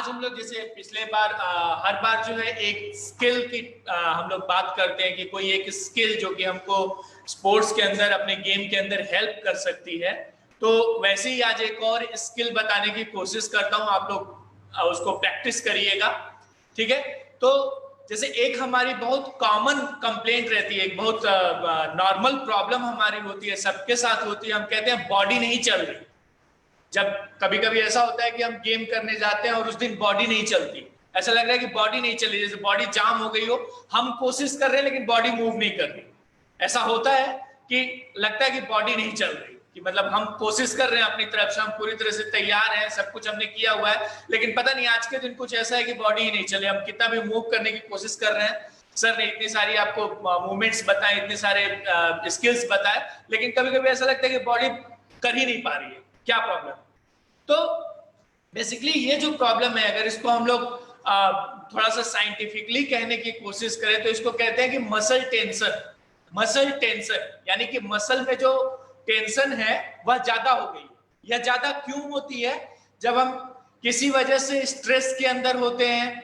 आज हम लोग जैसे पिछले बार हर बार जो है एक स्किल की हम लोग बात करते हैं कि कोई एक स्किल जो कि हमको स्पोर्ट्स के अंदर अपने गेम के अंदर हेल्प कर सकती है। तो वैसे ही आज एक और स्किल बताने की कोशिश करता हूं, आप लोग उसको प्रैक्टिस करिएगा, ठीक है। तो जैसे एक हमारी बहुत कॉमन कंप्लेंट रहती है, एक बहुत नॉर्मल प्रॉब्लम हमारी होती है, सबके साथ होती है, हम कहते हैं बॉडी नहीं चल रही। जब कभी कभी ऐसा होता है कि हम गेम करने जाते हैं और उस दिन बॉडी नहीं चलती, ऐसा लग रहा है कि बॉडी नहीं चल रही, जैसे बॉडी जाम हो गई हो, हम कोशिश कर रहे हैं लेकिन बॉडी मूव नहीं कर रही। ऐसा होता है कि लगता है कि बॉडी नहीं चल रही, कि मतलब हम कोशिश कर रहे हैं अपनी तरफ से, हम पूरी तरह से तैयार हैं, सब कुछ हमने किया हुआ है, लेकिन पता नहीं आज के दिन कुछ ऐसा है कि बॉडी ही नहीं चले। हम कितना भी मूव करने की कोशिश कर रहे हैं, सर ने इतनी सारी आपको मूवमेंट्स बताए, इतने सारे स्किल्स बताए, लेकिन कभी कभी ऐसा लगता है कि बॉडी कर ही नहीं पा रही है। क्या प्रॉब्लम? तो बेसिकली ये जो प्रॉब्लम है, अगर इसको हम लोग थोड़ा सा साइंटिफिकली कहने की कोशिश करें तो इसको कहते हैं कि मसल टेंशन। मसल टेंशन यानी कि मसल में जो टेंशन है वह ज्यादा हो गई। यह ज्यादा क्यों होती है? जब हम किसी वजह से स्ट्रेस के अंदर होते हैं,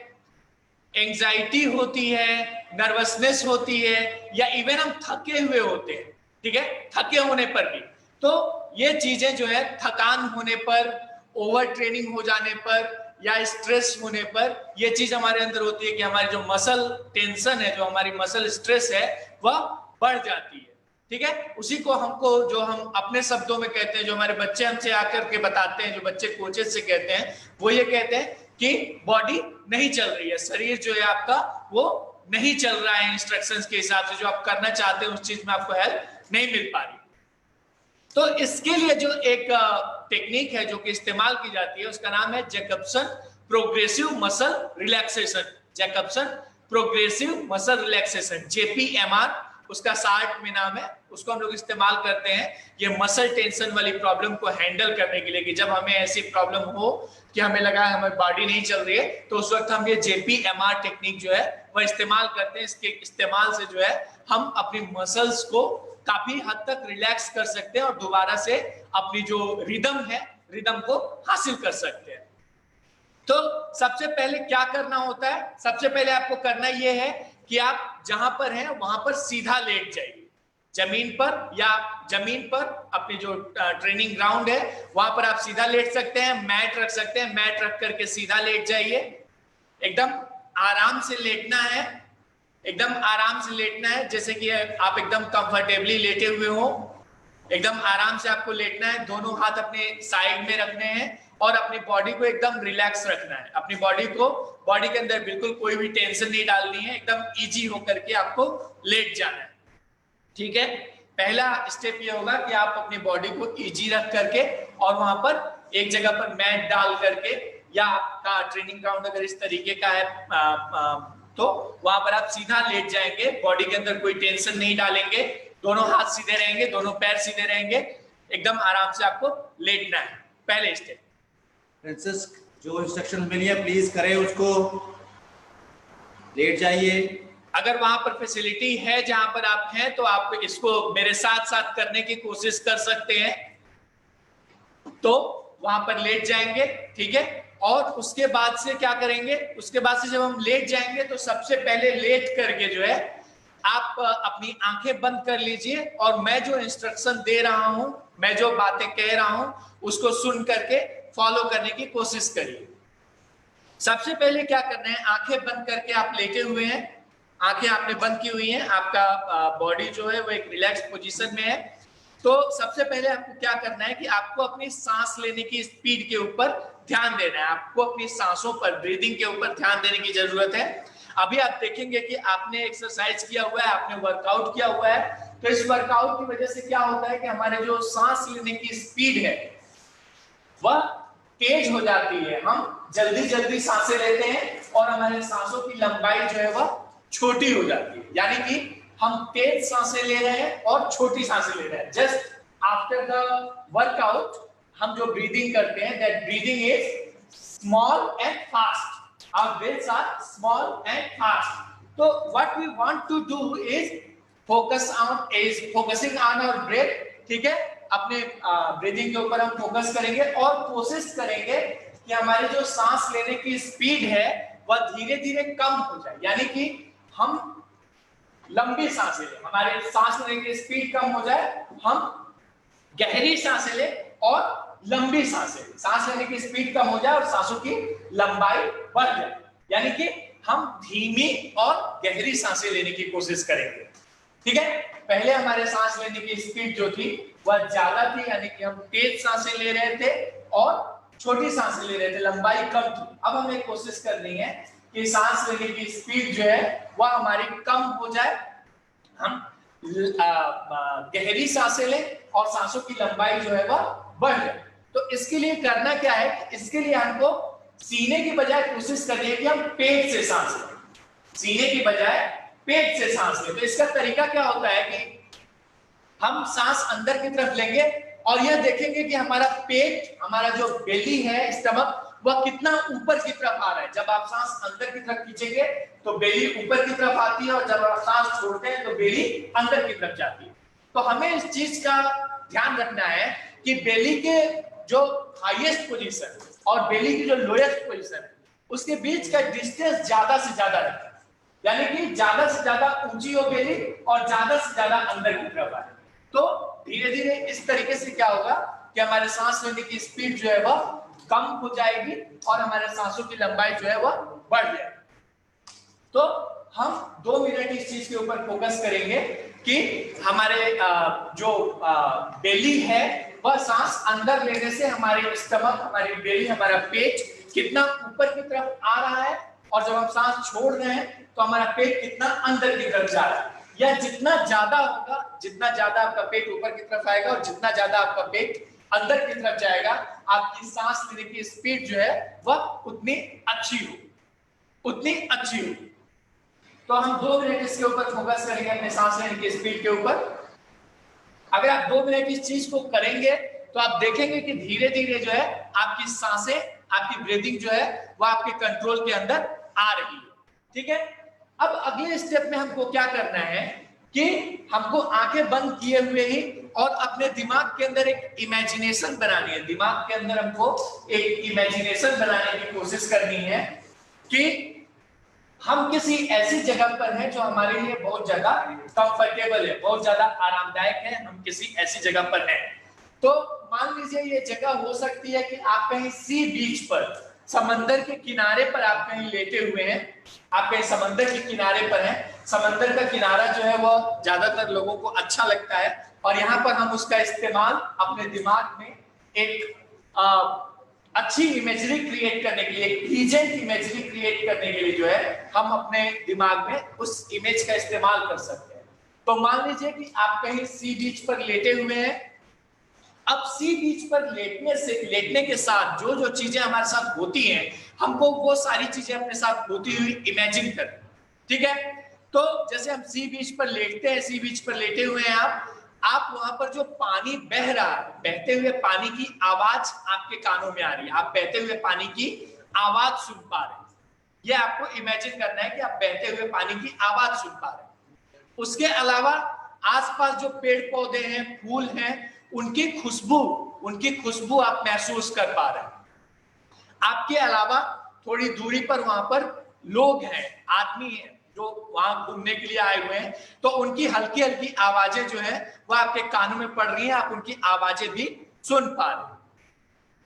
एंजाइटी होती है, नर्वसनेस होती है, या इवन हम थके हुए होते हैं, ठीक है, थके होने पर भी, तो ये चीजें जो है थकान होने पर, ओवर ट्रेनिंग हो जाने पर या स्ट्रेस होने पर, ये चीज हमारे अंदर होती है कि हमारी जो मसल टेंशन है, जो हमारी मसल स्ट्रेस है, वह बढ़ जाती है, ठीक है। उसी को हमको, जो हम अपने शब्दों में कहते हैं, जो हमारे बच्चे हमसे आकर के बताते हैं, जो बच्चे कोचेस से कहते हैं, वो ये कहते हैं कि बॉडी नहीं चल रही है, शरीर जो है आपका वो नहीं चल रहा है इंस्ट्रक्शंस के हिसाब से, जो आप करना चाहते हैं उस चीज में आपको हेल्प नहीं मिल पा रही। तो इसके लिए जो एक टेक्निक है जो कि इस्तेमाल की जाती है, उसका नाम है Jacobson progressive muscle relaxation. Jacobson progressive muscle relaxation, JPMR उसका शॉर्ट में नाम है। उसको हम लोग इस्तेमाल करते हैं ये मसल टेंशन वाली प्रॉब्लम को हैंडल करने के लिए, कि जब हमें ऐसी प्रॉब्लम हो कि हमें लगा हमारी बॉडी नहीं चल रही है, तो उस वक्त हम ये JPMR टेक्निक जो है वह इस्तेमाल करते हैं। इसके इस्तेमाल से जो है हम अपनी मसल्स को काफी हद तक रिलैक्स कर सकते हैं और दोबारा से अपनी जो रिदम है, रिदम को हासिल कर सकते हैं। तो सबसे पहले क्या करना होता है? सबसे पहले आपको करना यह है कि आप जहां पर हैं वहां पर सीधा लेट जाइए, जमीन पर, या जमीन पर अपनी जो ट्रेनिंग ग्राउंड है वहां पर आप सीधा लेट सकते हैं, मैट रख सकते हैं, मैट रख करके सीधा लेट जाइए। एकदम आराम से लेटना है, एकदम आराम से लेटना है, जैसे कि आप एकदम कंफर्टेबली लेटे हुए हो, एकदम आराम से आपको लेटना है। दोनों हाथ अपने साइड में रखने हैं और अपनी बॉडी को एकदम रिलैक्स रखना है। अपनी बॉडी को, बॉडी के अंदर बिल्कुल कोई भी टेंशन नहीं डालनी है, एकदम इजी होकर के आपको लेट जाना है, ठीक है। पहला स्टेप ये होगा कि आप अपनी बॉडी को इजी रख करके और वहां पर एक जगह पर मैट डाल करके, या आपका ट्रेनिंग ग्राउंड अगर इस तरीके का है तो वहां पर आप सीधा लेट जाएंगे, बॉडी के अंदर कोई टेंशन नहीं डालेंगे, दोनों हाथ सीधे रहेंगे, दोनों पैर सीधे रहेंगे, एकदम आराम से आपको लेटना है। पहले स्टेप। प्रिंसेस, जो इंस्ट्रक्शन मिली है प्लीज करें उसको, लेट जाइए। अगर वहां पर फैसिलिटी है जहां पर आप हैं तो आप इसको मेरे साथ साथ करने की कोशिश कर सकते हैं। तो वहां पर लेट जाएंगे, ठीक है। और उसके बाद से क्या करेंगे? उसके बाद से जब हम लेट जाएंगे तो सबसे पहले लेट करके जो है आप अपनी आंखें बंद कर लीजिए और मैं जो इंस्ट्रक्शन दे रहा हूं, मैं जो बातें कह रहा हूं, उसको सुन करके फॉलो करने की कोशिश करिए। सबसे पहले क्या करना है? आंखें बंद करके आप लेटे हुए हैं, आंखें आपने बंद की हुई हैं, आपका बॉडी जो है वो एक रिलैक्स पोजीशन में है। तो सबसे पहले आपको क्या करना है कि आपको अपनी सांस लेने की स्पीड के ऊपर ध्यान देना है, आपको अपनी सांसों पर, ब्रीदिंग के ऊपर ध्यान देने की जरूरत है। अभी आप देखेंगे कि आपने एक्सरसाइज किया हुआ है, आपने वर्कआउट किया हुआ है, तो इस वर्कआउट की वजह से क्या होता है कि हमारे जो सांस लेने की स्पीड है वह तेज हो जाती है, हम जल्दी जल्दी सांसें लेते हैं और हमारे सांसों की लंबाई जो है वह छोटी हो जाती है, यानी कि हम तेज सांसें ले रहे हैं और छोटी सांसें ले रहे हैं। जस्ट आफ्टर द वर्कआउट हम जो ब्रीदिंग करते हैं, that breathing is small and fast, our breaths are small and fast. तो what we want to do is focusing on our breath, ठीक है। अपने ब्रीदिंग के ऊपर हम फोकस करेंगे और कोशिश करेंगे कि हमारी जो सांस लेने की स्पीड है वह धीरे धीरे कम हो जाए, यानी कि हम लंबी सांसें लें, हमारे सांस लेने की स्पीड कम हो जाए, हम गहरी सांसें लें और लंबी सांसें लें, सांस लेने की स्पीड कम हो जाए और सांसों की लंबाई बढ़ जाए, यानी कि हम धीमी और गहरी सांसें लेने की कोशिश करेंगे। ठीक है, पहले हमारे सांस लेने की स्पीड जो थी वह ज्यादा थी, यानी कि हम तेज सांसें ले रहे थे और छोटी सांसें ले रहे थे, लंबाई कम थी। अब हमें कोशिश करनी है कि सांस लेने की स्पीड जो है वह हमारी कम हो जाए, हम गहरी सांसें लें और सांसों की लंबाई जो है वह बढ़ जाए। तो इसके लिए करना क्या है, इसके लिए हमको सीने की बजाय कोशिश करनी है कि हम पेट से सांस लें, सीने की बजाय पेट से सांस लें। तो इसका तरीका क्या होता है कि हम सांस अंदर की तरफ लेंगे और यह देखेंगे कि हमारा पेट, हमारा जो बेली है, स्टमक, वह कितना ऊपर की तरफ आ रहा है। जब आप सांस अंदर की तरफ खींचेंगे तो बेली ऊपर की तरफ आती है और जब आप सांस छोड़ते हैं तो बेली अंदर की तरफ जाती है। तो हमें इस चीज का ध्यान रखना है कि बेली के जो हाईएस्ट पोजीशन और बेली की जो लोएस्ट पोजीशन है उसके बीच का डिस्टेंस ज्यादा से ज्यादा रखें, यानी कि ज्यादा से ज्यादा ऊंची हो बेली और ज्यादा से ज्यादा अंदर की तरफ आए। तो धीरे धीरे इस तरीके से क्या होगा कि हमारे सांस लेने की स्पीड जो है वह कम हो जाएगी और हमारे सांसों की लंबाई जो है वह बढ़ जाएगी। तो हम 2 मिनट इस चीज के ऊपर फोकस करेंगे कि हमारे जो बेली है वह सांस अंदर लेने से हमारे स्टमक, हमारी बेली, हमारा पेट कितना ऊपर की तरफ आ रहा है और जब हम सांस छोड़ रहे हैं तो हमारा पेट कितना अंदर की तरफ जा रहा है। या जितना ज्यादा होगा, जितना ज्यादा आपका पेट ऊपर की तरफ आएगा और जितना ज्यादा आपका पेट अंदर की तरफ जाएगा, आपकी सांस लेने की स्पीड जो है वह उतनी अच्छी हो, उतनी अच्छी हो। तो हम 2 मिनट इसके ऊपर फोकस करेंगे, अपने सांस लेने की स्पीड के ऊपर। अगर आप 2 मिनट इस चीज को करेंगे तो आप देखेंगे कि धीरे धीरे जो है आपकी सांसें, आपकी ब्रीदिंग जो है वह आपके कंट्रोल के अंदर आ रही है। ठीक है, अब अगले स्टेप में हमको क्या करना है कि हमको आंखें बंद किए हुए ही और अपने दिमाग के अंदर एक इमेजिनेशन बनानी है। दिमाग के अंदर हमको एक इमेजिनेशन बनाने की कोशिश करनी है कि हम किसी ऐसी जगह पर हैं जो हमारे लिए बहुत ज्यादा कंफर्टेबल है, बहुत ज्यादा आरामदायक है, हम किसी ऐसी जगह पर हैं। तो मान लीजिए ये जगह हो सकती है कि आप कहीं सी बीच पर, समंदर के किनारे पर आप कहीं लेटे हुए हैं, आप कहीं समंदर के किनारे पर हैं। समंदर का किनारा जो है वो ज्यादातर लोगों को अच्छा लगता है और यहाँ पर हम उसका इस्तेमाल अपने दिमाग में एक अच्छी इमेजरी क्रिएट करने के लिए, एक प्लीजेंट इमेजरी क्रिएट करने के लिए जो है हम अपने दिमाग में उस इमेज का इस्तेमाल कर सकते हैं। तो मान लीजिए कि आप कहीं सी बीच पर लेटे हुए हैं। अब सी बीच पर लेटने के साथ जो जो चीजें हमारे साथ होती हैं, हमको वो सारी चीजें अपने साथ होती हुई इमेजिन करें। ठीक है, तो जैसे हम सी बीच पर लेटते हैं, सी बीच पर लेटे हुए हैं आप वहां पर जो पानी बह रहा है, बहते हुए पानी की आवाज आपके कानों में आ रही है, आप बहते हुए पानी की आवाज सुन पा रहे हैं। ये आपको इमेजिन करना है कि आप बहते हुए पानी की आवाज सुन पा रहे हैं। उसके अलावा आसपास जो पेड़ पौधे हैं, फूल हैं, उनकी खुशबू आप महसूस कर पा रहे हैं। आपके अलावा थोड़ी दूरी पर वहां पर लोग हैं, आदमी हैं जो वहां घूमने के लिए आए हुए हैं, तो उनकी हल्की हल्की आवाजें जो है वो आपके कानों में पड़ रही हैं, आप उनकी आवाजें भी सुन पा रहे हैं।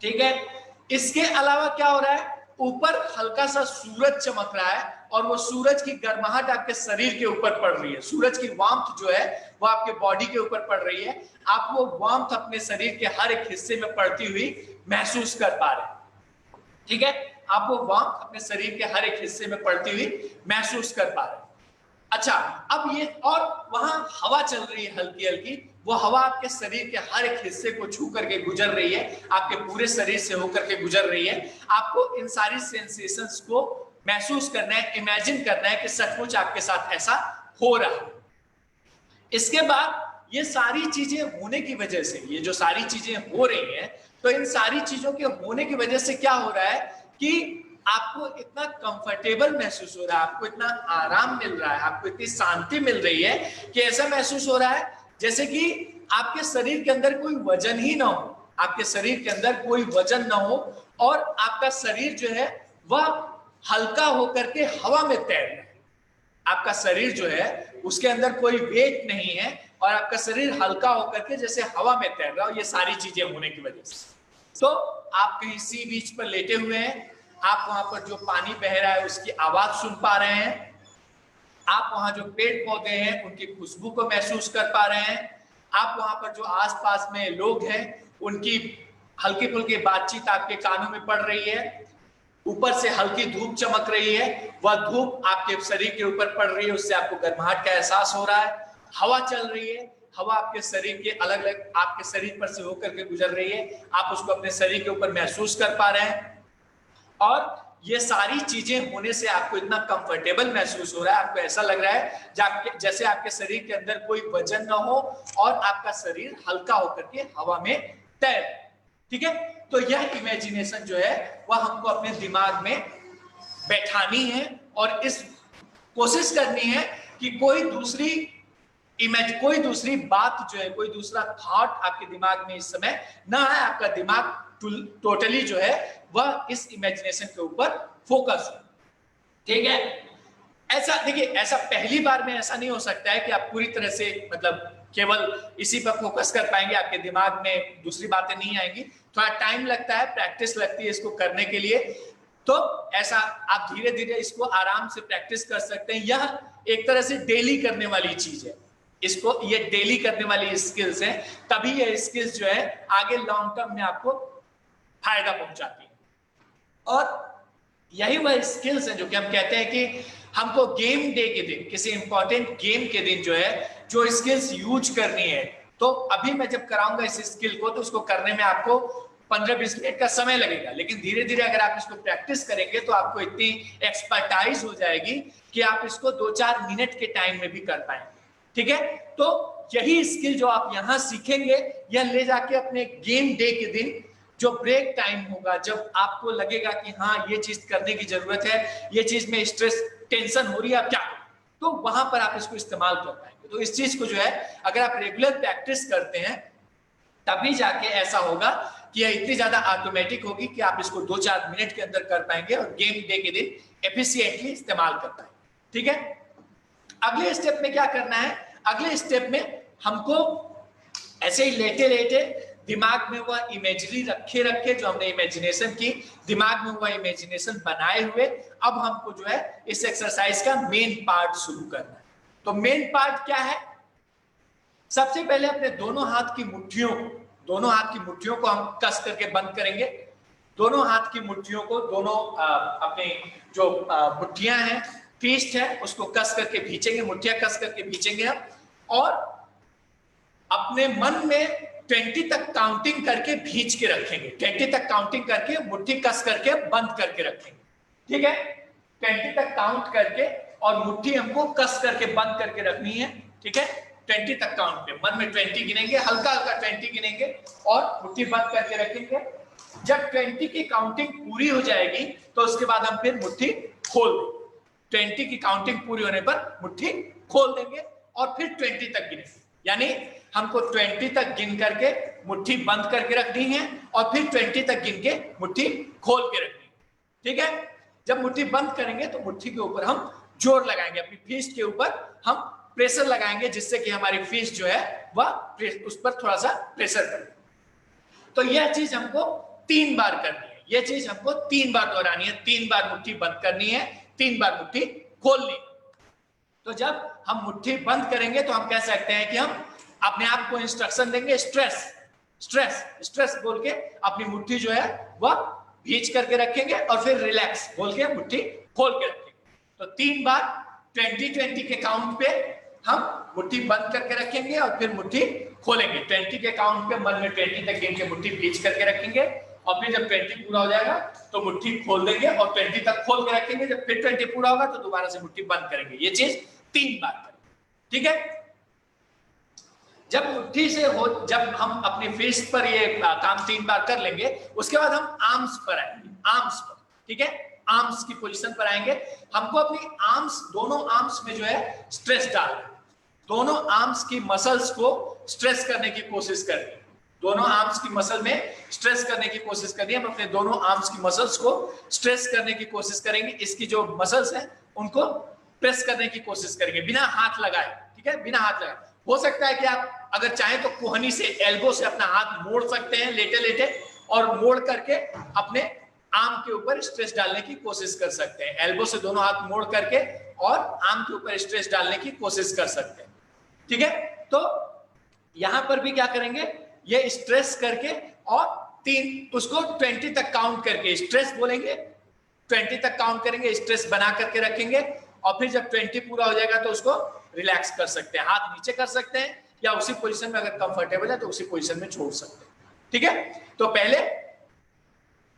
ठीक है, इसके अलावा क्या हो रहा है, ऊपर हल्का सा सूरज चमक रहा है और वो सूरज की गर्माहट आपके शरीर के ऊपर पड़ रही है। सूरज की वार्मथ जो है वो आपके बॉडी के ऊपर पड़ रही है। आप वो वार्मथ अपने शरीर के हर एक हिस्से में पड़ती हुई महसूस कर पा रहे हैं। ठीक है, आप वो वार्मथ अपने शरीर के हर एक हिस्से में पड़ती हुई महसूस कर पा रहे हैं। अच्छा, अब ये और वहां हवा चल रही है हल्की हल्की, वो हवा आपके शरीर के हर एक हिस्से को छू करके गुजर रही है, आपके पूरे शरीर से होकर के गुजर रही है। आपको इन सारी सेंसेशंस को महसूस करना है, इमेजिन करना है कि सचमुच आपके साथ ऐसा हो रहा है। इसके बाद ये सारी चीजें होने की वजह से, ये जो सारी चीजें हो रही हैं, तो इन सारी चीजों के होने की वजह से क्या हो रहा है कि आपको इतना कंफर्टेबल महसूस हो रहा है, आपको इतना आराम मिल रहा है, आपको इतनी शांति मिल रही है कि ऐसा महसूस हो रहा है जैसे कि आपके शरीर के अंदर कोई वजन ही ना हो, आपके शरीर के अंदर कोई वजन ना हो और आपका शरीर जो है वह हल्का होकर के हवा में तैर रहा है। आपका शरीर जो है उसके अंदर कोई वेट नहीं है और आपका शरीर हल्का होकर के जैसे हवा में तैर रहा हो, ये सारी चीजें होने की वजह से। तो आप कहीं सी बीच पर लेटे हुए हैं, आप वहां पर जो पानी बह रहा है उसकी आवाज सुन पा रहे हैं, आप वहां जो पेड़ पौधे हैं उनकी खुशबू को महसूस कर पा रहे हैं, आप वहां पर जो आसपास में लोग हैं उनकी हल्की फुल्की बातचीत आपके कानों में पड़ रही है, ऊपर से हल्की धूप चमक रही है, वह धूप आपके शरीर के ऊपर पड़ रही है, उससे आपको गर्माहट का एहसास हो रहा है, हवा चल रही है, हवा आपके शरीर के अलग अलग आपके शरीर पर से होकर के गुजर रही है, आप उसको अपने शरीर के ऊपर महसूस कर पा रहे हैं। और ये सारी चीजें होने से आपको इतना कंफर्टेबल महसूस हो रहा है, आपको ऐसा लग रहा है जैसे आपके शरीर के अंदर कोई वजन ना हो और आपका शरीर हल्का होकर के हवा में तैर। ठीक है, तो यह इमेजिनेशन जो है वह हमको अपने दिमाग में बैठानी है और इस कोशिश करनी है कि कोई दूसरी बात जो है, कोई दूसरा थॉट आपके दिमाग में इस समय ना आए, आपका दिमाग टोटली जो है वह इस इमेजिनेशन के ऊपर फोकस है। ठीक है, ऐसा देखिए, ऐसा पहली बार में ऐसा नहीं हो सकता है कि आप पूरी तरह से मतलब केवल इसी पर फोकस कर पाएंगे, आपके दिमाग में दूसरी बातें नहीं आएंगी, थोड़ा टाइम लगता है, प्रैक्टिस लगती है इसको करने के लिए। तो ऐसा आप धीरे धीरे इसको आराम से प्रैक्टिस कर सकते हैं। यह एक तरह से डेली करने वाली चीज है, इसको ये डेली करने वाली स्किल्स हैं, तभी ये स्किल्स जो है आगे लॉन्ग टर्म में आपको फायदा पहुंचाती है। और यही वह स्किल्स हैं जो कि हम कहते हैं कि हमको गेम डे के दिन, किसी इंपॉर्टेंट गेम के दिन जो है जो स्किल्स यूज करनी है, तो अभी मैं जब कराऊंगा इस स्किल को तो उसको करने में आपको 15-20 मिनट का समय लगेगा, लेकिन धीरे धीरे अगर आप इसको प्रैक्टिस करेंगे तो आपको इतनी एक्सपर्टाइज हो जाएगी कि आप इसको 2-4 मिनट के टाइम में भी कर पाएंगे। ठीक है, तो यही स्किल जो आप यहाँ सीखेंगे यह ले जाके अपने गेम डे के दिन जो ब्रेक टाइम होगा, जब आपको लगेगा कि हाँ ये चीज करने की जरूरत है, ये चीज में स्ट्रेस टेंशन हो रही है, आप क्या करें, तो वहां पर आप इसको इस्तेमाल कर पाएंगे। तो इस चीज को जो है अगर आप रेगुलर प्रैक्टिस करते हैं तभी जाके ऐसा होगा कि यह इतनी ज्यादा ऑटोमेटिक होगी कि आप इसको 2-4 मिनट के अंदर कर पाएंगे और गेम डे के दिन एफिशिएंटली इस्तेमाल कर पाएंगे। ठीक है, अगले स्टेप में क्या करना है, अगले स्टेप में हमको ऐसे ही लेटे लेटे दिमाग में वह इमेजरी रखे जो हमने इमेजिनेशन की, दिमाग में वह इमेजिनेशन बनाए हुए अब हमको जो है इस एक्सरसाइज का मेन पार्ट शुरू करना है। तो मेन पार्ट क्या है, सबसे पहले अपने दोनों हाथ की मुट्ठियों को हम कस करके बंद करेंगे। दोनों हाथ की मुट्ठियों को, दोनों अपने जो मुट्ठियां हैं, फिस्ट है, उसको कस करके भींचेंगे, मुट्ठियां कस करके भींचेंगे हम, और अपने मन में 20 तक काउंटिंग करके भींच के रखेंगे। 20 तक काउंटिंग करके मुट्ठी कस करके बंद करके रखेंगे। ठीक है, 20 तक काउंट करके और मुट्ठी हमको कस करके बंद करके रखनी है। ठीक है, 20 तक काउंट पे मन में 20 गिनेंगे, हल्का हल्का 20 गिनेंगे और मुट्ठी बंद करके रखेंगे। जब 20 की काउंटिंग पूरी हो जाएगी तो उसके बाद हम फिर मुट्ठी खोल देंगे। 20 की काउंटिंग पूरी होने पर मुट्ठी खोल देंगे और फिर 20 तक गिनेंगे। यानी हमको 20 तक गिन करके मुट्ठी बंद करके रखनी है और फिर 20 तक गिन के मुट्ठी खोल के रखनी है। ठीक है, जब मुट्ठी बंद करेंगे तो मुट्ठी के ऊपर हम जोर लगाएंगे, अपनी फिस्ट के ऊपर हम प्रेशर लगाएंगे, जिससे कि हमारी फिस्ट जो है वह उस पर थोड़ा सा प्रेशर करे। तो यह चीज हमको 3 बार करनी है, यह चीज हमको 3 बार दोहरानी है। 3 बार मुट्ठी बंद करनी है, 3 बार मुट्ठी खोलनी है। तो जब हम मुट्ठी बंद करेंगे तो हम कह सकते हैं कि हम अपने आप को इंस्ट्रक्शन देंगे, स्ट्रेस स्ट्रेस स्ट्रेस बोल के अपनी मुट्ठी जो है वह भींच करके रखेंगे और फिर रिलैक्स बोल के मुट्ठी खोल के रखेंगे। तो 3 बार 20-20 के काउंट पे हम मुट्ठी बंद करके रखेंगे और फिर मुट्ठी खोलेंगे। 20 के काउंट पे मन में 20 तक गिन के मुट्ठी भींच करके रखेंगे और फिर जब 20 पूरा हो जाएगा तो मुट्ठी खोल देंगे और 20 तक खोल के रखेंगे। जब फिर 20 पूरा होगा तो दोबारा से मुट्ठी बंद करेंगे। ये चीज 3 बार करेंगे। ठीक है, जब मुट्ठी से हो, जब हम अपनी फिस्ट पर ये काम 3 बार कर लेंगे, उसके बाद हम आर्म्स पर आएंगे, आर्म्स पर। ठीक है, आर्म्स की पोजीशन पर आएंगे। हमको अपनी आर्म्स, दोनों आर्म्स में जो है स्ट्रेस डालना है, दोनों आर्म्स की मसल्स को स्ट्रेस करने की कोशिश करनी है। दोनों आर्म्स की मसल में स्ट्रेस करने की कोशिश करनी है। हम अपने दोनों आर्म्स की मसल्स को स्ट्रेस करने की कोशिश करेंगे। इसकी जो मसल्स हैं उनको प्रेस करने की कोशिश करेंगे बिना हाथ लगाए, ठीक है, बिना हाथ लगाए। हो सकता है कि आप अगर चाहें तो कोहनी से, एल्बो से अपना हाथ मोड़ सकते हैं लेटे लेटे, और मोड़ करके अपने आर्म के ऊपर स्ट्रेस डालने की कोशिश कर सकते हैं। एल्बो से दोनों हाथ मोड़ करके और आर्म के ऊपर स्ट्रेस डालने की कोशिश कर सकते हैं, ठीक है। तो यहां पर भी क्या करेंगे, ये स्ट्रेस करके और 3 उसको 20 तक काउंट करके स्ट्रेस बोलेंगे, 20 तक काउंट करेंगे, स्ट्रेस बना करके रखेंगे, और फिर जब 20 पूरा हो जाएगा तो उसको रिलैक्स कर सकते हैं। हाथ नीचे कर सकते हैं या उसी पोजीशन में अगर कंफर्टेबल है तो उसी पोजीशन में छोड़ सकते हैं, ठीक है। तो पहले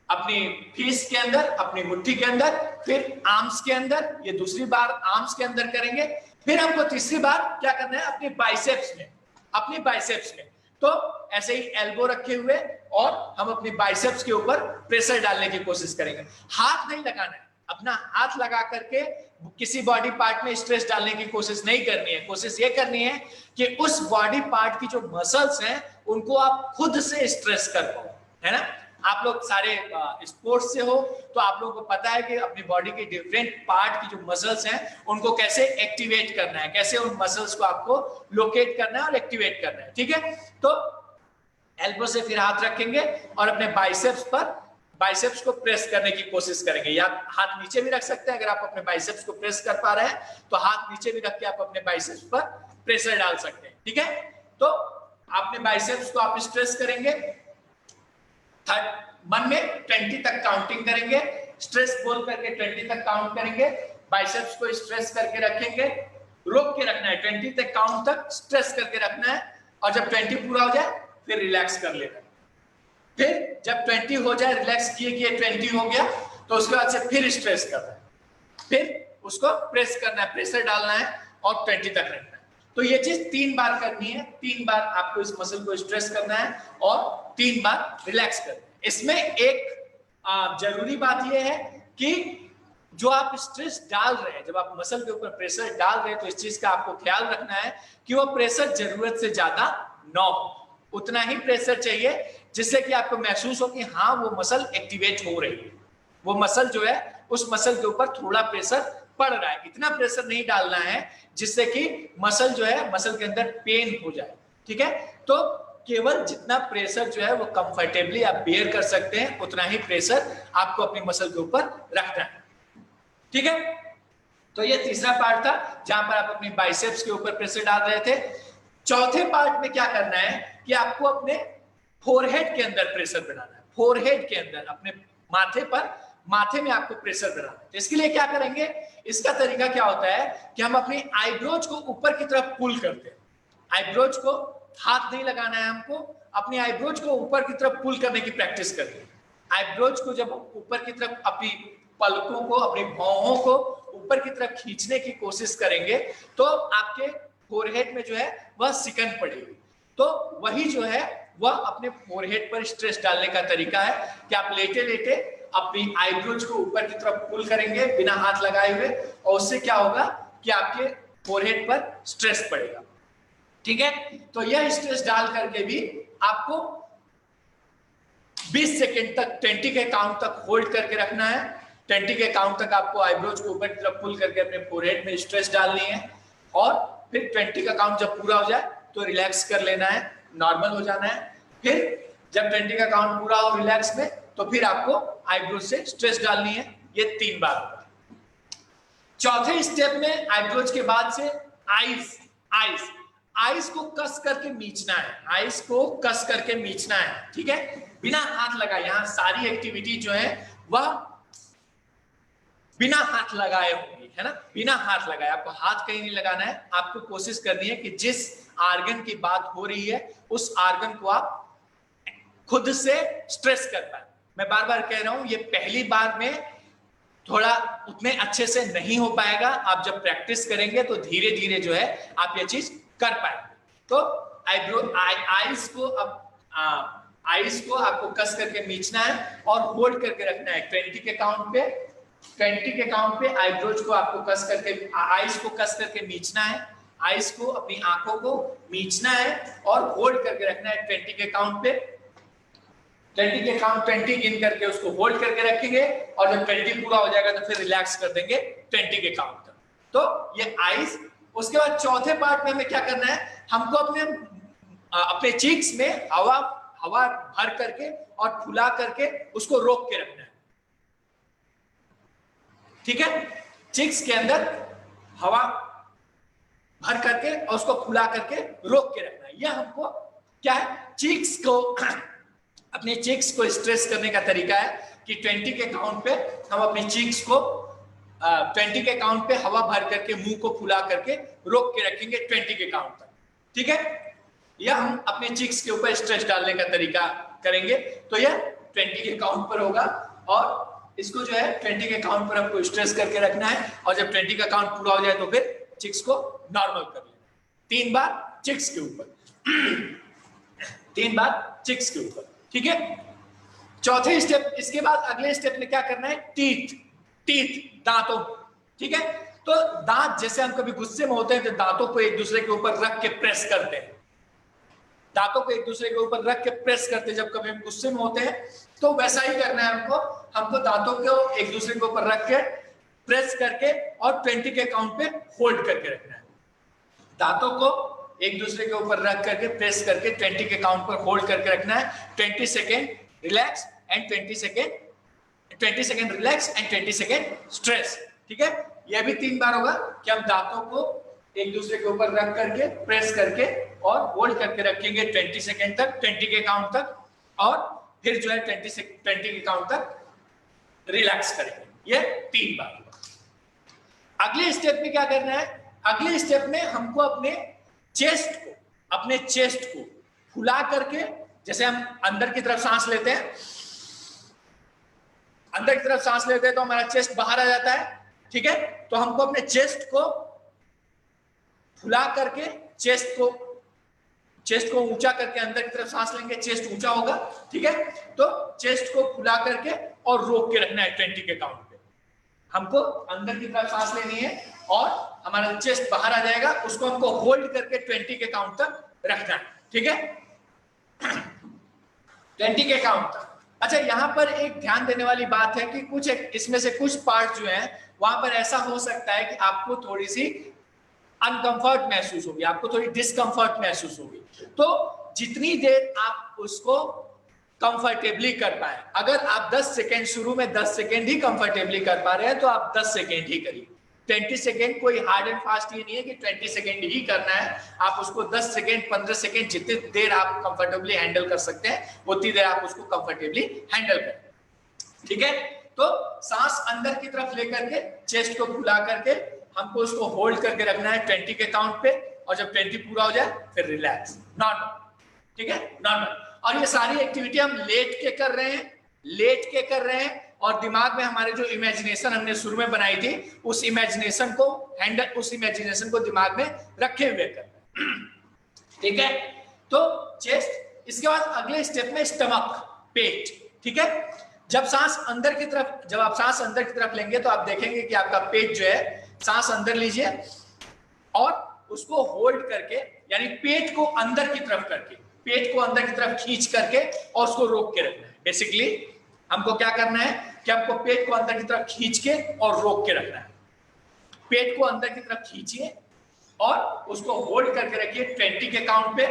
अपनी फिस्ट के अंदर, अपनी मुट्ठी के अंदर, फिर आर्म्स के अंदर, ये दूसरी बार आर्म्स के अंदर करेंगे। फिर हमको तीसरी बार क्या करना है, अपनी बाइसेप्स में, अपनी बाइसेप्स में। तो ऐसे ही एल्बो रखे हुए और हम अपनी बाइसेप्स के ऊपर प्रेशर डालने की कोशिश करेंगे। हाथ नहीं लगाना है, अपना हाथ लगा करके किसी बॉडी पार्ट में स्ट्रेस डालने की कोशिश नहीं करनी है। कोशिश ये करनी है कि उस बॉडी पार्ट की जो मसल्स हैं उनको आप खुद से स्ट्रेस कर पाओ, है ना। आप लोग सारे स्पोर्ट्स से हो तो आप लोगों को पता है कि अपनी बॉडी के डिफरेंट पार्ट की जो मसल्स हैं उनको कैसे एक्टिवेट करना है, कैसे उन मसल्स को आपको लोकेट करना है और एक्टिवेट करना है, ठीक है। तो एल्बो से फिर हाथ रखेंगे और अपने बाइसेप्स पर, बाइसेप्स को प्रेस करने की कोशिश करेंगे। या हाथ नीचे भी रख सकते हैं, अगर आप अपने बाइसेप्स को प्रेस कर पा रहे हैं तो हाथ नीचे भी रख के आप अपने बाइसेप्स पर प्रेशर डाल सकते हैं, ठीक है। तो अपने बाइसेप्स को आप स्ट्रेस करेंगे, मन में 20 तक काउंटिंग करेंगे, स्ट्रेस बोल करके 20 तक काउंट करेंगे, बाइसेप्स को स्ट्रेस करके रखेंगे, रोक के रखना है 20 तक काउंट तक स्ट्रेस करके रखना है, और जब 20 पूरा हो जाए फिर रिलैक्स कर लेना है। फिर जब 20 हो जाए, रिलैक्स किए 20 हो गया तो उसके बाद से फिर स्ट्रेस करना है, फिर उसको प्रेस करना है, प्रेशर डालना है और 20 तक रखना है। तो ये चीज 3 बार करनी है, 3 बार आपको इस मसल को स्ट्रेस करना है और 3 बार रिलैक्स करना है। इसमें एक जरूरी बात यह है कि जो आप स्ट्रेस डाल रहे हैं, जब आप मसल के ऊपर प्रेशर डाल रहे हैं तो इस चीज का आपको ख्याल रखना है कि वो प्रेशर जरूरत से ज्यादा ना हो। उतना ही प्रेशर चाहिए जिससे कि आपको महसूस हो कि हाँ वो मसल एक्टिवेट हो रही है, वो मसल जो है उस मसल के ऊपर थोड़ा प्रेशर पड़ रहा है। इतना प्रेशर नहीं डालना है जिससे कि मसल जो है, मसल के अंदर पेन हो जाए, ठीक है। तो केवल जितना प्रेशर जो है वो कंफर्टेबली आप बेयर कर सकते हैं उतना ही प्रेशर आपको अपनी मसल के ऊपर रखना है, ठीक है। तो ये तीसरा पार्ट था जहां पर आप अपनी बाइसेप्स के ऊपर प्रेशर डाल रहे थे। चौथे पार्ट में क्या करना है कि आपको अपने फोरहेड के अंदर प्रेशर बनाना है। फोरहेड के अंदर अपने माथे पर, माथे में आपको प्रेशर बनाना है। तो इसके लिए क्या करेंगे, इसका तरीका क्या होता है कि हम अपनी आईब्रोज को ऊपर की तरफ पुल करते हैं। आईब्रोज को हाथ नहीं लगाना है, हमको अपनी आईब्रोज को ऊपर की तरफ पुल करने की प्रैक्टिस करते हैं। आईब्रोज को जब ऊपर की तरफ, अपनी पलकों को, अपनी भौहों को ऊपर की तरफ खींचने की कोशिश करेंगे तो आपके फोरहेड में जो है वह सिकन पड़ेगी। तो वही जो है वह अपने फोरहेड पर स्ट्रेस डालने का तरीका है कि आप लेटे लेटे अपनी आईब्रोज को ऊपर की तरफ पुल करेंगे बिना हाथ लगाए हुए, और उससे क्या होगा कि आपके फोरहेड पर स्ट्रेस पड़ेगा, ठीक है। तो यह स्ट्रेस डाल करके भी आपको 20 सेकेंड तक 20 के काउंट तक होल्ड करके रखना है। 20 के काउंट तक आपको आईब्रोज को ऊपर की तरफ पुल करके अपने फोरहेड में स्ट्रेस डालनी है, और फिर 20 का काउंट जब पूरा हो जाए तो रिलैक्स कर लेना है, नॉर्मल हो जाना है। फिर जब 20 का काउंट पूरा हो रिलैक्स में तो फिर आपको आईब्रोज से स्ट्रेस डालनी है। ये 3 बार होगा। चौथे स्टेप में आईब्रोज के बाद से आईज को कस करके मीचना है, आईज को कस करके मीचना है, ठीक है, बिना हाथ लगाए। यहां सारी एक्टिविटी जो है वह बिना हाथ लगाए होगी, है ना, बिना हाथ लगाए। आपको हाथ कहीं नहीं लगाना है, आपको कोशिश करनी है कि जिस आर्गन की बात हो रही है उस आर्गन को आप खुद से स्ट्रेस कर पाए। मैं बार बार कह रहा हूं, ये पहली बार में थोड़ा उतने अच्छे से नहीं हो पाएगा। आप जब प्रैक्टिस करेंगे तो धीरे धीरे जो है आप ये चीज कर पाएंगे। तो आईज को आपको कस करके मीचना है और होल्ड करके रखना है 20 के काउंट पे। 20 के काउंट पे आईब्रोज को आपको कस करके, आईज को कस करके मीचना है, आईज को, अपनी आंखों को मीचना है और होल्ड करके रखना है 20 के काउंट पे। 20 के काउंट 20 गिन करके उसको होल्ड करके रखेंगे और जब 20 पूरा हो जाएगा तो फिर रिलैक्स कर देंगे 20 के काउंट तक। तो ये आईज। उसके बाद चौथे पार्ट में हमें क्या करना है, हमको अपने चीक्स में हवा भर करके और फुला करके उसको रोक के रखना है। ठीक है, चीक्स के अंदर हवा भर करके और उसको फुला करके रोक के रखना है। यह हमको क्या है, चीक्स को अपने चीक्स को स्ट्रेस करने का तरीका है कि 20 के काउंट पे हम अपने चीक्स को 20 के काउंट पे हवा भर करके मुंह को फुला करके रोक के रखेंगे 20 के काउंट तक। ठीक है, यह हम अपने चीक्स के ऊपर स्ट्रेस डालने का तरीका करेंगे। तो यह 20 के काउंट पर होगा और इसको जो है 20 के काउंट पर हमको स्ट्रेस करके रखना है और जब 20 का काउंट पूरा हो जाए तो फिर चिक्स को नॉर्मल कर लेना 3 बार चिक्स के ऊपर 3 बार चिक्स के ऊपर। ठीक है, चौथे स्टेप। इसके बाद अगले स्टेप में क्या करना है, टीथ दांतों। ठीक है, तो दांत जैसे हम कभी गुस्से में होते हैं तो दांतों को एक दूसरे के ऊपर रख के प्रेस करते हैं, दांतों को एक दूसरे के ऊपर रख के प्रेस करते हैं जब कभी हम गुस्से में होते हैं। तो वैसा ही करना है हमको दांतों को एक दूसरे के ऊपर रख के प्रेस करके और 20 के काउंट पे होल्ड करके रखना है। दांतों को एक दूसरे के ऊपर रख करके प्रेस करके 20 के काउंट पर होल्ड करके रखना है। 20 second relax and 20 second relax and 20 second stress. ठीक है, यह भी 3 बार होगा कि हम दांतों को एक दूसरे के ऊपर रख करके प्रेस करके और होल्ड करके रखेंगे 20 सेकेंड तक, 20 के काउंट तक, और फिर जो है 20 के काउंट तक रिलैक्स करेंगे। ये 3 बार। अगले स्टेप में क्या करना है, अगले स्टेप में हमको अपने चेस्ट को फुला करके, जैसे हम अंदर की तरफ सांस लेते हैं, अंदर की तरफ सांस लेते हैं तो हमारा चेस्ट बाहर आ जाता है। ठीक है, तो हमको अपने चेस्ट को फुला करके चेस्ट को ऊंचा करके अंदर की तरफ सांस लेंगे, चेस्ट ऊंचा होगा। ठीक है, तो चेस्ट को फुला करके और रोक के रखना है 20 के काउंट पे। हमको अंदर की तरफ सांस लेनी है और हमारा चेस्ट बाहर आ जाएगा, उसको हमको होल्ड करके 20 के काउंट तक रखना है। ठीक है, 20 के काउंट तक। अच्छा, यहाँ पर एक ध्यान देने वाली बात है कि इसमें से कुछ पार्ट जो है वहां पर ऐसा हो सकता है कि आपको थोड़ी सी अनकंफर्ट महसूस होगी, आपको थोड़ी डिस्कंफर्ट महसूस होगी। तो जितनी देर आप उसको कंफर्टेबली कर पाए, अगर आप 10 सेकेंड शुरू में 10 सेकेंड ही कंफर्टेबली कर पा रहे हैं तो आप 10 सेकेंड ही करिए। 20 सेकेंड कोई हार्ड एंड फास्ट ये नहीं है कि 20 सेकेंड ही करना है, आप उसको 10 सेकेंड 15 सेकेंड जितनी देर आप कंफर्टेबली हैंडल कर सकते हैं उतनी देर आप उसको कंफर्टेबली हैंडल करें। ठीक है, तो सांस अंदर की तरफ लेकर के चेस्ट को फुला करके हमको उसको होल्ड करके रखना है 20 के काउंट पे, और जब 20 पूरा हो जाए फिर रिलैक्स, नॉर्मल। ठीक है, नॉर्मल। और ये सारी एक्टिविटी हम लेट के कर रहे हैं और दिमाग में हमारे जो इमेजिनेशन हमने शुरू में बनाई थी उस इमेजिनेशन को दिमाग में रखे हुए कर। ठीक है, तो चेस्ट। इसके बाद अगले स्टेप में स्टमक, पेट। ठीक है, जब आप सांस अंदर की तरफ लेंगे तो आप देखेंगे कि आपका पेट जो है, सांस अंदर लीजिए और उसको होल्ड करके, यानी पेट को अंदर की तरफ खींच करके और उसको रोक के रखना है। बेसिकली हमको क्या करना है कि हमको पेट को अंदर की तरफ खींच के और रोक के रखना है। पेट को अंदर की तरफ खींचिए और उसको होल्ड करके रखिए 20 के काउंट पे,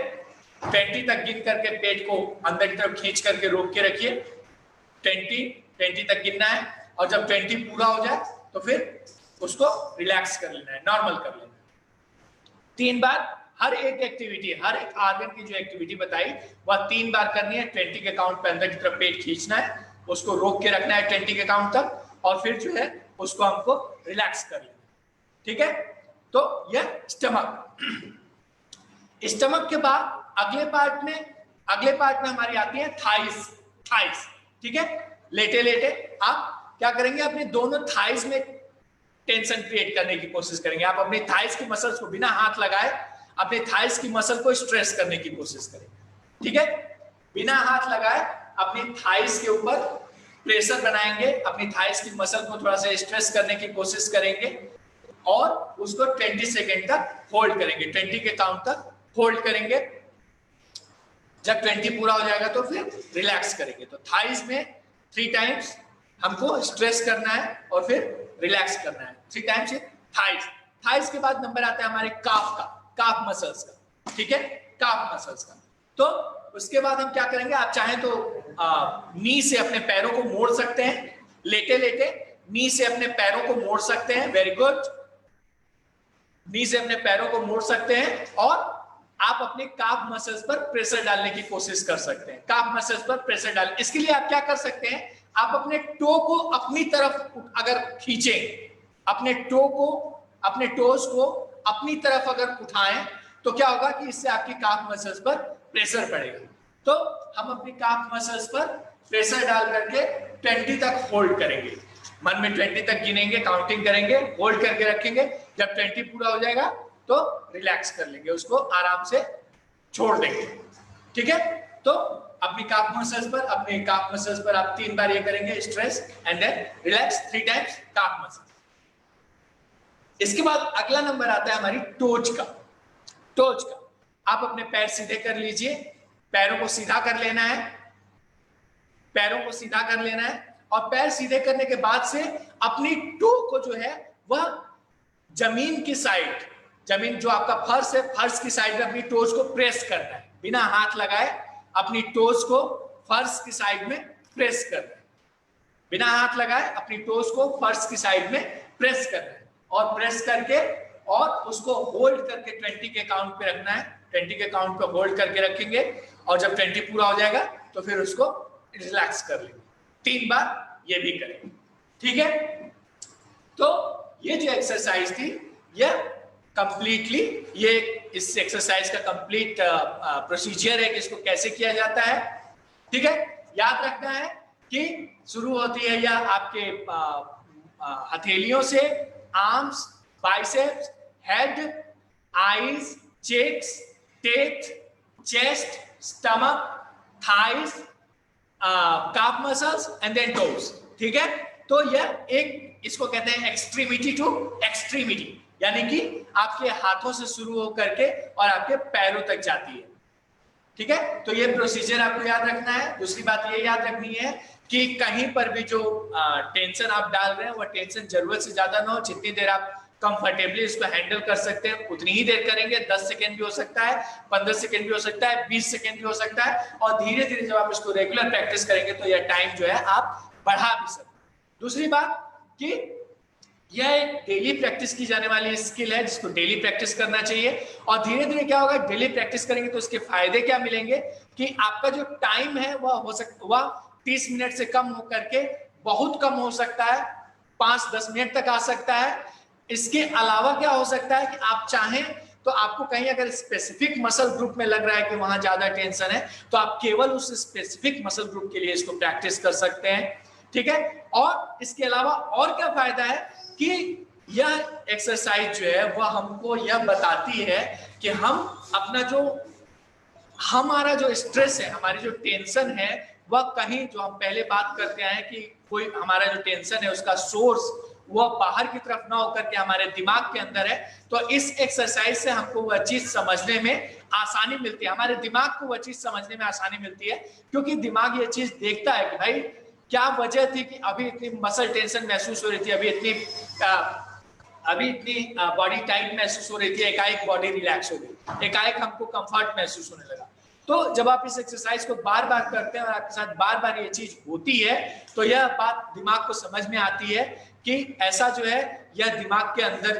20 तक गिन करके पेट को अंदर की तरफ खींच करके रोक के रखिए। 20 तक गिनना है और जब 20 पूरा हो जाए तो फिर उसको रिलैक्स कर लेना है, नॉर्मल कर लेना है। 3 बार हर एक एक्टिविटी, हर एक आर्गन की जो एक्टिविटी बताई वह 3 बार करनी है। 20 के काउंट पे अंदर की तरफ पेट खींचना है, उसको रोक के रखना है 20 के काउंट तक, और फिर जो है उसको हमको रिलैक्स कर लेना। ठीक है, तो यह स्टमक के बाद अगले पार्ट में हमारी आती है थाइस। ठीक है, लेटे आप क्या करेंगे, अपने दोनों थाइस में टेंशन क्रिएट करने की कोशिश करेंगे। आप अपनी थाइस की मसल्स को बिना हाथ लगाए अपने थाइस की मसल को स्ट्रेच करने की कोशिश करें। ठीक है, बिना हाथ लगाए अपनी थाइस के ऊपर प्रेशर बनाएंगे, अपनी थाइस की मसल को थोड़ा सा स्ट्रेच करने की कोशिश करेंगे और उसको 20 सेकेंड तक होल्ड करेंगे, 20 के काउंट तक होल्ड करेंगे। जब 20 पूरा हो जाएगा तो फिर रिलैक्स करेंगे। तो थाइज में 3 टाइम्स हमको स्ट्रेच करना है और फिर रिलैक्स करना है, 3 टाइम्स थाइज। थाइज के बाद नंबर आता है हमारे काफ का, काफ मसल्स का, ठीक है, काफ मसल्स का। तो उसके बाद हम क्या करेंगे, आप चाहें तो नी से अपने पैरों को मोड़ सकते हैं, लेटे लेटे नी से अपने पैरों को मोड़ सकते हैं, वेरी गुड, नी से अपने पैरों को मोड़ सकते हैं और आप अपने काफ मसल्स पर प्रेशर डालने की कोशिश कर सकते हैं, काफ मसल्स पर प्रेशर डाल। इसके लिए आप क्या कर सकते हैं, आप अपने टो को अपनी तरफ अगर खींचें, अपने टो को, अपने टोज को अपनी तरफ अगर उठाएं तो क्या होगा कि इससे आपकी काफ मसल्स पर प्रेशर पड़ेगा। तो हम अपनी काफ मसल्स पर प्रेशर डाल करके 20 तक होल्ड करेंगे, मन में 20 तक गिनेंगे, काउंटिंग करेंगे, होल्ड करके रखेंगे। जब 20 पूरा हो जाएगा तो रिलैक्स कर लेंगे, उसको आराम से छोड़ देंगे, ठीक है। तो अपनी काफ मसल्स पर आप 3 बार ये करेंगे, stretch and then relax, 3 times calf muscles. इसके बाद अगला नंबर आता है हमारी टोज का। टोज का आप अपने पैर सीधे कर लीजिए, पैरों को सीधा कर लेना है, पैरों को सीधा कर लेना है और पैर सीधे करने के बाद से अपनी टो को जो है वह जमीन की साइड, जमीन जो आपका फर्श है, फर्श की साइड में अपनी टोज को प्रेस करना है, बिना हाथ लगाए अपनी टोज को फर्श की साइड में प्रेस करना है, बिना हाथ लगाए अपनी टोज को फर्श की साइड में प्रेस करना है और प्रेस करके और उसको होल्ड करके 20 के काउंट पे रखना है, 20 के काउंट पे होल्ड करके रखेंगे और जब 20 पूरा हो जाएगा तो फिर उसको रिलैक्स कर लेंगे। 3 बार ये भी करेंगे, ठीक है। तो ये जो एक्सरसाइज थी ये कंप्लीटली, ये इस एक्सरसाइज का कंप्लीट प्रोसीजर है कि इसको कैसे किया जाता है, ठीक है। याद रखना है कि शुरू होती है या आपके हथेलियों से, arms, biceps, head, eyes, cheeks, teeth, chest, stomach, thighs, calf muscles and then toes, ठीक है। तो यह एक, इसको कहते हैं एक्सट्रीमिटी टू एक्सट्रीमिटी, यानी कि आपके हाथों से शुरू होकर के और आपके पैरों तक जाती है, ठीक है। तो ये प्रोसीजर आपको याद रखना है। दूसरी बात ये याद रखनी है कि कहीं पर भी जो टेंशन आप डाल रहे हैं वह टेंशन जरूरत से ज्यादा ना हो। जितनी देर आप कंफर्टेबली इसको हैंडल कर सकते हैं उतनी ही देर करेंगे। 10 सेकेंड भी हो सकता है, 15 सेकेंड भी हो सकता है, 20 सेकेंड भी हो सकता है और धीरे धीरे जब आप इसको रेगुलर प्रैक्टिस करेंगे तो यह टाइम जो है आप बढ़ा भी सकते हैं। दूसरी बात कि यह एक डेली प्रैक्टिस की जाने वाली स्किल है जिसको डेली प्रैक्टिस करना चाहिए और धीरे धीरे क्या होगा, डेली प्रैक्टिस करेंगे तो इसके फायदे क्या मिलेंगे कि आपका जो टाइम है वह 30 मिनट से कम होकर के बहुत कम हो सकता है, 5-10 मिनट तक आ सकता है। इसके अलावा क्या हो सकता है कि आप चाहें तो आपको कहीं अगर स्पेसिफिक मसल ग्रुप में लग रहा है कि वहां ज्यादा टेंशन है तो आप केवल उस स्पेसिफिक मसल ग्रुप के लिए इसको प्रैक्टिस कर सकते हैं, ठीक है। और इसके अलावा और क्या फायदा है कि यह एक्सरसाइज जो है वह हमको यह बताती है कि हम अपना जो, हमारा जो स्ट्रेस है, हमारी जो टेंशन है वह कहीं, जो हम पहले बात करते आए कि कोई हमारा जो टेंशन है उसका सोर्स वह बाहर की तरफ ना होकर के हमारे दिमाग के अंदर है। तो इस एक्सरसाइज से हमको वह चीज समझने में आसानी मिलती है, हमारे दिमाग को वह चीज समझने में आसानी मिलती है क्योंकि दिमाग ये चीज देखता है कि भाई क्या वजह थी कि अभी इतनी मसल टेंशन महसूस हो रही थी, अभी इतनी बॉडी टाइट महसूस हो रही थी, एकाएक बॉडी रिलैक्स हो गई, एकाएक हमको कंफर्ट महसूस होने लगा। तो जब आप इस एक्सरसाइज को बार बार करते हैं और आपके साथ बार बार ये चीज होती है तो यह बात दिमाग को समझ में आती है कि ऐसा जो है यह दिमाग के अंदर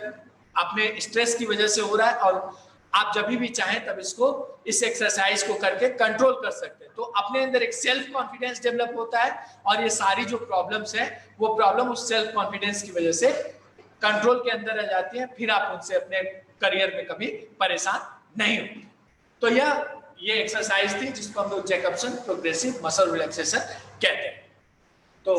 अपने स्ट्रेस की वजह से हो रहा है और आप जब भी चाहें तब इसको, इस एक्सरसाइज को करके कंट्रोल कर सकते हैं। तो अपने अंदर एक सेल्फ कॉन्फिडेंस डेवलप होता है और ये सारी जो प्रॉब्लम्स हैं वो प्रॉब्लम उस सेल्फ कॉन्फिडेंस की वजह से कंट्रोल के अंदर आ जाती है, फिर आप उनसे अपने करियर में कभी परेशान नहीं होते। तो ये एक्सरसाइज थी जिसको हम लोग जैकबसन प्रोग्रेसिव मसल रिलैक्सेशन कहते हैं। तो